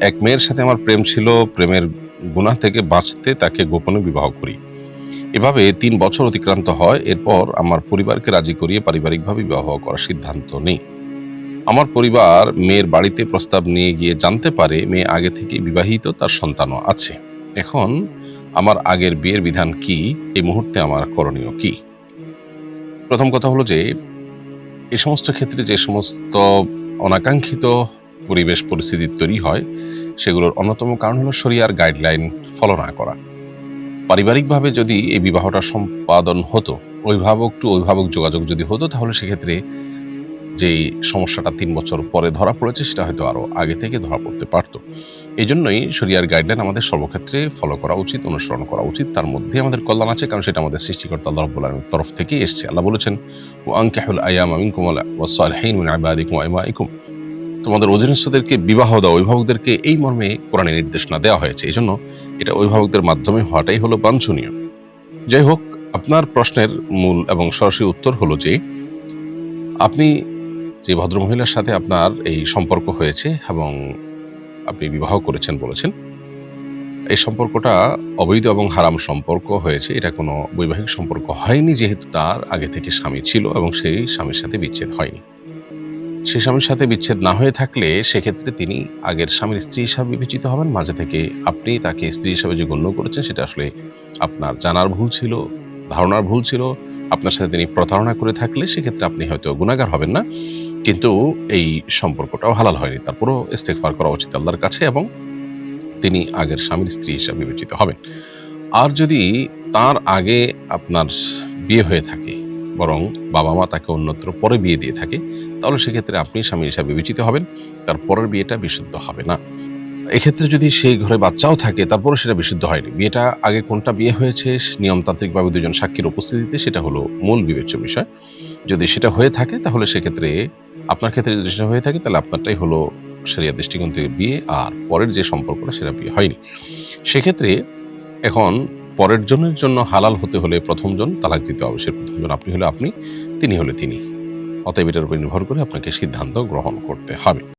এক মেয়ের সাথে আমার প্রেম ছিল, প্রেমের গুনাহ থেকে বাঁচতে তাকে গোপনে বিবাহ করি। এভাবে ৩ বছর অতিক্রান্ত হয়। এরপর আমার পরিবারকে রাজি করিয়ে পারিবারিকভাবে বিবাহ করার সিদ্ধান্ত নেই। আমার পরিবার মেয়ের বাড়িতে প্রস্তাব নিয়ে গিয়ে জানতে পারে মেয়ে আগে থেকেই বিবাহিত, তার সন্তানও আছে। এখন আমার আগের বিয়ের বিধান কি? এই মুহূর্তে আমার করণীয় কি? প্রথম কথা হলো যে, এ সমস্ত ক্ষেত্রে যে সমস্ত অনাকাঙ্ক্ষিত পরিবেশ পরিস্থিতি তৈরি হয়, সেগুলোর অন্যতম কারণ হলো শরিয়ার গাইডলাইন ফলো না করা। পারিবারিকভাবে যদি এই বিবাহটা সম্পাদন হতো, অভিভাবক টু অভিভাবক যোগাযোগ যদি হতো, তাহলে সেক্ষেত্রে যেই সমস্যাটা ৩ বছর পরে ধরা পড়েছে, সেটা হয়তো আরো আগে থেকে ধরা পড়তে পারত। এজন্যই শরিয়ার গাইডলাইন আমাদের সর্বক্ষেত্রে ফলো করা উচিত, অনুসরণ করা উচিত। তার মধ্যে আমাদের কল্যাণ আছে, কারণ সেটা আমাদের সৃষ্টিকর্তা আল্লাহ রাব্বুল আলামিনের তরফ থেকেই এসেছে। আল্লাহ বলেছেন, ওয়া আনকিহুল আইয়ামা মিনকুম ওয়াস-সালিহিন মিন ইবাদিকুম ওয়া ইমাইকুম। তোমাদের অধীনস্থদেরকে বিবাহ দাও, অভিভাবকদেরকে এই মর্মে কোরআনে নির্দেশনা দেওয়া হয়েছে। এজন্য এটা অভিভাবকদের মাধ্যমে হওয়াটাই হলো বাঞ্ছনীয়। যাই হোক, আপনার প্রশ্নের মূল এবং সরাসরি উত্তর হলো যে, আপনি যে ভদ্রমহিলার সাথে আপনার এই সম্পর্ক হয়েছে এবং আপনি বিবাহ করেছেন বলেছেন, এই সম্পর্কটা অবৈধ এবং হারাম সম্পর্ক হয়েছে। এটা কোনো বৈবাহিক সম্পর্ক হয়নি, যেহেতু তার আগে থেকে স্বামী ছিল এবং সেই স্বামীর সাথে বিচ্ছেদ হয়নি। সেই স্বামীর সাথে বিচ্ছেদ না হয়ে থাকলে সেক্ষেত্রে তিনি আগের স্বামীর স্ত্রী হিসাবে বিবেচিত হবেন। মাঝে থেকে আপনি তাকে স্ত্রী হিসাবে যে গণ্য করেছেন, সেটা আসলে আপনার জানার ভুল ছিল, ধারণার ভুল ছিল। আপনার সাথে তিনি প্রতারণা করে থাকলে সেক্ষেত্রে আপনি হয়তো গুনাহগার হবেন না, কিন্তু এই সম্পর্কটাও হালাল হয়নি। তারপরও ইস্তেগফার করা উচিত আল্লাহর কাছে এবং তিনি আগের স্বামীর স্ত্রী হিসাবে বিবেচিত হবেন। আর যদি তার আগে আপনার বিয়ে হয়ে থাকে, বরং বাবা-মা তাকে অন্যত্র পরে বিয়ে দিয়ে থাকে, তাহলে সেক্ষেত্রে আপনি স্বামী হিসাবে বিবেচিত হবেন। তার পরের বিয়েটা বিশুদ্ধ হবে না। এক্ষেত্রে যদি সেই ঘরে বাচ্চাও থাকে, তারপরেও সেটা বিশুদ্ধ হয়নি। বিয়েটা আগে কোনটা বিয়ে হয়েছে নিয়মতান্ত্রিকভাবে ২ জন সাক্ষীর উপস্থিতিতে, সেটা হলো মূল বিবেচ্য বিষয়। যদি সেটা হয়ে থাকে, তাহলে সেক্ষেত্রে আপনার ক্ষেত্রে যদি সেটা হয়ে থাকে, তাহলে আপনারটাই হলো শরিয়ার দৃষ্টিকোণ থেকে বিয়ে, আর পরের যে সম্পর্কটা সেটা বিয়ে হয়নি। সেক্ষেত্রে এখন পরের জনের জন্য হালাল হতে হলে প্রথম জন তালাক দিতে হবে। সে প্রথম জন আপনি হলে আপনি, তিনি হলে তিনি। অতএব এটার উপর নির্ভর করে আপনাকে সিদ্ধান্ত গ্রহণ করতে হবে।